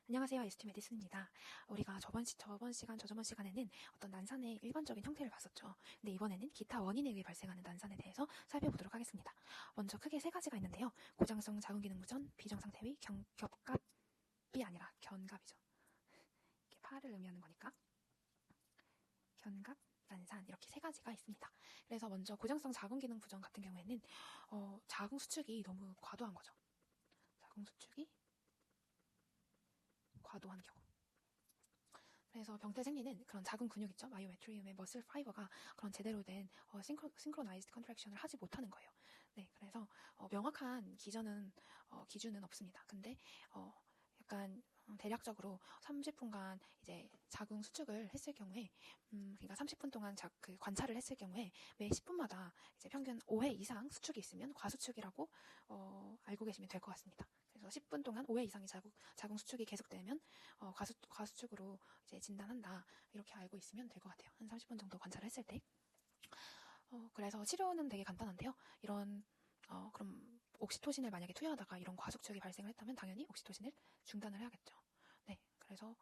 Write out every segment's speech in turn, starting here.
안녕하세요. 에스티 메디슨입니다. 우리가 저번 시간에는 어떤 난산의 일반적인 형태를 봤었죠. 근데 이번에는 기타 원인에 의해 발생하는 난산에 대해서 살펴보도록 하겠습니다. 먼저 크게 세 가지가 있는데요. 고장성 자궁기능부전, 비정상태위, 겹갑이 아니라 견갑이죠. 이렇게 파를 의미하는 거니까. 견갑, 난산 이렇게 세 가지가 있습니다. 그래서 먼저 고장성 자궁기능부전 같은 경우에는 자궁 수축이 너무 과도한 거죠. 자궁 수축이 과도한 경우. 그래서 병태 생리는 그런 자궁 근육 있죠. 마이오메트리움의 머슬 파이버가 그런 제대로 된 싱크로나이즈드 컨트랙션을 하지 못하는 거예요. 네, 그래서 명확한 기준은 없습니다. 근데 약간 대략적으로 30분간 이제 자궁 수축을 했을 경우에, 그러니까 30분 동안 관찰을 했을 경우에 매 10분마다 이제 평균 5회 이상 수축이 있으면 과수축이라고 알고 계시면 될 것 같습니다. 그래서 10분 동안 5회 이상의 자궁 수축이 계속되면 과수축으로 이제 진단한다. 이렇게 알고 있으면 될 것 같아요. 한 30분 정도 관찰을 했을 때. 그래서 치료는 되게 간단한데요. 그럼 옥시토신을 만약에 투여하다가 이런 과수축이 발생을 했다면 당연히 옥시토신을 중단을 해야겠죠. 네, 그래서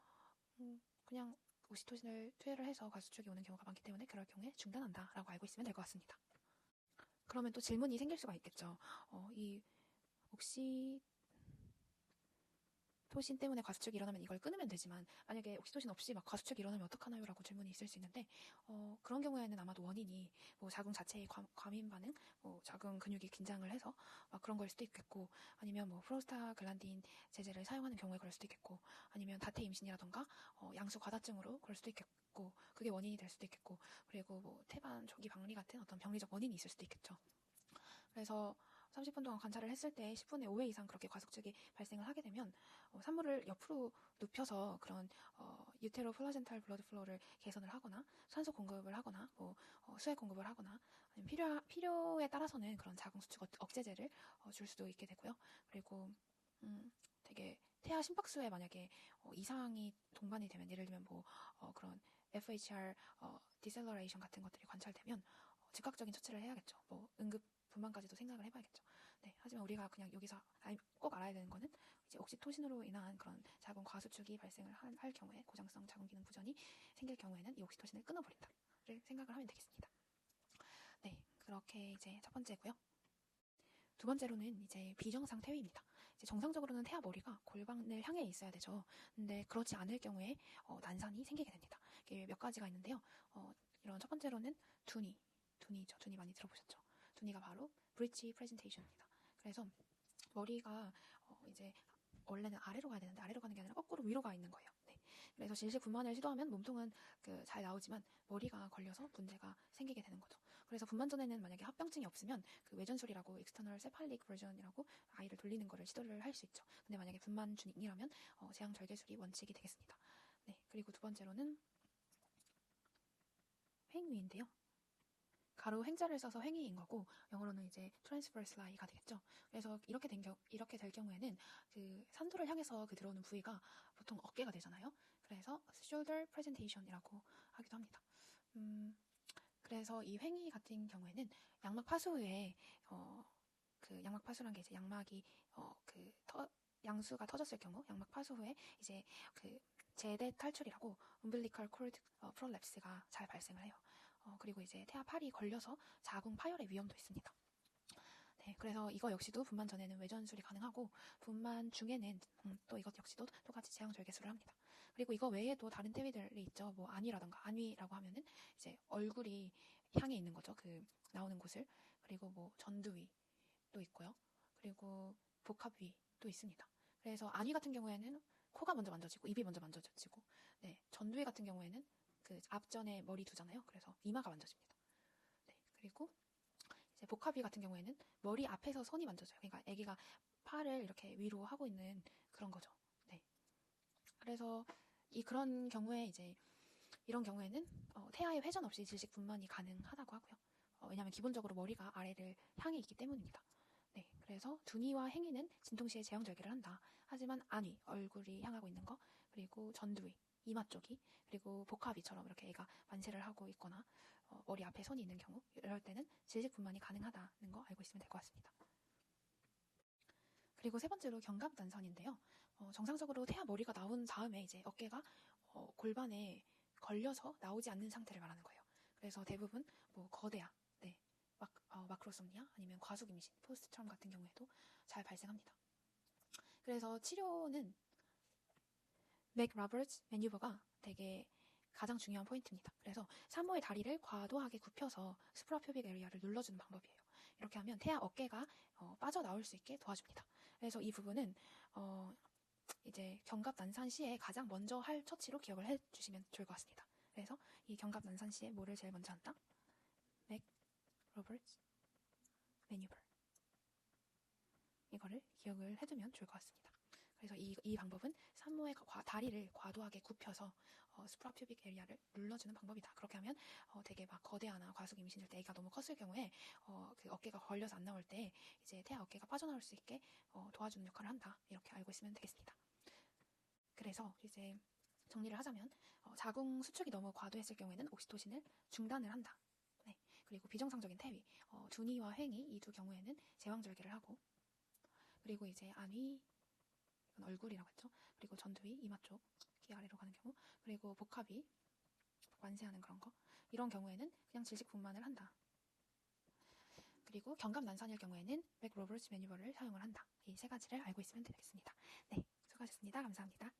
그냥 옥시토신을 투여를 해서 과수축이 오는 경우가 많기 때문에 그럴 경우에 중단한다라고 알고 있으면 될 것 같습니다. 그러면 또 질문이 생길 수가 있겠죠. 이 옥시토신 때문에 과수축이 일어나면 이걸 끊으면 되지만 만약에 옥시토신 없이 막 과수축이 일어나면 어떡하나요? 라고 질문이 있을 수 있는데 그런 경우에는 아마도 원인이 뭐 자궁 자체의 과민 반응, 뭐 자궁 근육이 긴장을 해서 막 그런 걸 수도 있겠고 아니면 뭐 프로스타글란딘 제제를 사용하는 경우에 그럴 수도 있겠고 아니면 다태 임신이라던가 양수 과다증으로 그럴 수도 있겠고 그게 원인이 될 수도 있겠고 그리고 뭐 태반 조기 박리 같은 어떤 병리적 원인이 있을 수도 있겠죠. 그래서 30분 동안 관찰을 했을 때 10분에 5회 이상 그렇게 과속축이 발생을 하게 되면 산모를 옆으로 눕혀서 그런 유테로 플라젠탈 블러드 플로우를 개선을 하거나 산소 공급을 하거나 뭐 수액 공급을 하거나 아니면 필요에 따라서는 그런 자궁 수축 억제제를 줄 수도 있게 되고요. 그리고 되게 태아 심박수에 만약에 이상이 동반이 되면 예를 들면 뭐 그런 FHR 디셀러레이션 같은 것들이 관찰되면 즉각적인 처치를 해야겠죠. 뭐 응급 분만까지도 생각을 해봐야겠죠. 네, 하지만 우리가 그냥 여기서 꼭 알아야 되는 거는 이제 옥시토신으로 인한 그런 자궁 과수축이 발생을 할 경우에 고장성 자궁 기능 부전이 생길 경우에는 이 옥시토신을 끊어버린다를 생각을 하면 되겠습니다. 네, 그렇게 이제 첫 번째고요. 두 번째로는 이제 비정상 태위입니다. 이제 정상적으로는 태아 머리가 골반을 향해 있어야 되죠. 근데 그렇지 않을 경우에 난산이 생기게 됩니다. 이게 몇 가지가 있는데요. 이런 첫 번째로는 두니죠. 두니 많이 들어보셨죠? 두니가 바로 브릿지 프레젠테이션입니다. 그래서 머리가 이제 원래는 아래로 가야 되는데 아래로 가는 게 아니라 거꾸로 위로 가 있는 거예요. 네. 그래서 질식 분만을 시도하면 몸통은 잘 나오지만 머리가 걸려서 문제가 생기게 되는 거죠. 그래서 분만 전에는 만약에 합병증이 없으면 그 외전술이라고 익스터널 세팔릭 버전이라고 아이를 돌리는 거를 시도를 할 수 있죠. 근데 만약에 분만 중이라면 제왕 절개술이 원칙이 되겠습니다. 네. 그리고 두 번째로는 횡위인데요. 가로 횡자를 써서 횡위인 거고 영어로는 이제 transverse lie가 되겠죠. 그래서 이렇게 될 경우에는 그 산도를 향해서 들어오는 부위가 보통 어깨가 되잖아요. 그래서 shoulder presentation이라고 하기도 합니다. 그래서 이 횡위 같은 경우에는 양막 파수 후에 그 양막 파수란 게 이제 양막이 양수가 터졌을 경우 양막 파수 후에 이제 그 제대 탈출이라고 umbilical cord prolapse가 잘 발생을 해요. 그리고 이제 태아 팔이 걸려서 자궁 파열의 위험도 있습니다. 네, 그래서 이거 역시도 분만 전에는 외전술이 가능하고 분만 중에는 또 이것 역시도 똑같이 제왕절개술을 합니다. 그리고 이거 외에도 다른 태위들이 있죠. 뭐 안위라던가 안위라고 하면은 이제 얼굴이 향해 있는 거죠. 그 나오는 곳을. 그리고 뭐 전두위도 있고요. 그리고 복합위도 있습니다. 그래서 안위 같은 경우에는 코가 먼저 만져지고 입이 먼저 만져지고, 네, 전두위 같은 경우에는 그 앞전에 머리 두잖아요. 그래서 이마가 만져집니다. 네, 그리고 이제 복합위 같은 경우에는 머리 앞에서 손이 만져져요. 그러니까 아기가 팔을 이렇게 위로 하고 있는 그런 거죠. 네. 그래서 그런 경우에 이제 이런 경우에는 태아의 회전 없이 질식 분만이 가능하다고 하고요. 왜냐하면 기본적으로 머리가 아래를 향해 있기 때문입니다. 네, 그래서 두니와 행위는 진통시에 제왕절개를 한다. 하지만 안위, 얼굴이 향하고 있는 거, 그리고 전두위, 이마 쪽이, 그리고 복합위처럼 이렇게 애가 만세를 하고 있거나 머리 앞에 손이 있는 경우 이럴 때는 질식 분만이 가능하다는 거 알고 있으면 될 것 같습니다. 그리고 세 번째로 견갑난산인데요. 정상적으로 태아 머리가 나온 다음에 이제 어깨가 골반에 걸려서 나오지 않는 상태를 말하는 거예요. 그래서 대부분 뭐 거대아, 네, 마크로솜니아 아니면 과속 임신, 포스트트럼 같은 경우에도 잘 발생합니다. 그래서 치료는 맥 로버츠 매뉴버가 되게 가장 중요한 포인트입니다. 그래서 산모의 다리를 과도하게 굽혀서 수프라퓨빅 에리아를 눌러주는 방법이에요. 이렇게 하면 태아 어깨가 빠져나올 수 있게 도와줍니다. 그래서 이 부분은 이제 견갑난산 시에 가장 먼저 할 처치로 기억을 해주시면 좋을 것 같습니다. 그래서 이 견갑난산 시에 뭐를 제일 먼저 한다? 맥 로버츠 매뉴버, 이거를 기억을 해두면 좋을 것 같습니다. 그래서 이 방법은 산모의 다리를 과도하게 굽혀서 수프라퓨빅 에리아를 눌러주는 방법이다. 그렇게 하면 되게 막 거대하나 과속 임신일 때 애가 너무 컸을 경우에 그 어깨가 걸려서 안 나올 때 이제 태아 어깨가 빠져나올 수 있게 도와주는 역할을 한다. 이렇게 알고 있으면 되겠습니다. 그래서 이제 정리를 하자면 자궁 수축이 너무 과도했을 경우에는 옥시토신을 중단을 한다. 네. 그리고 비정상적인 태위, 두니와 횡이 이 두 경우에는 제왕절개를 하고, 그리고 이제 안위, 이건 얼굴이라고 했죠. 그리고 전두위, 이마 쪽, 귀 아래로 가는 경우, 그리고 복합이 완세하는 그런 거, 이런 경우에는 그냥 질식 분만을 한다. 그리고 견갑난산일 경우에는 맥 로버츠 매뉴버를 사용을 한다. 이 세 가지를 알고 있으면 되겠습니다. 네, 수고하셨습니다. 감사합니다.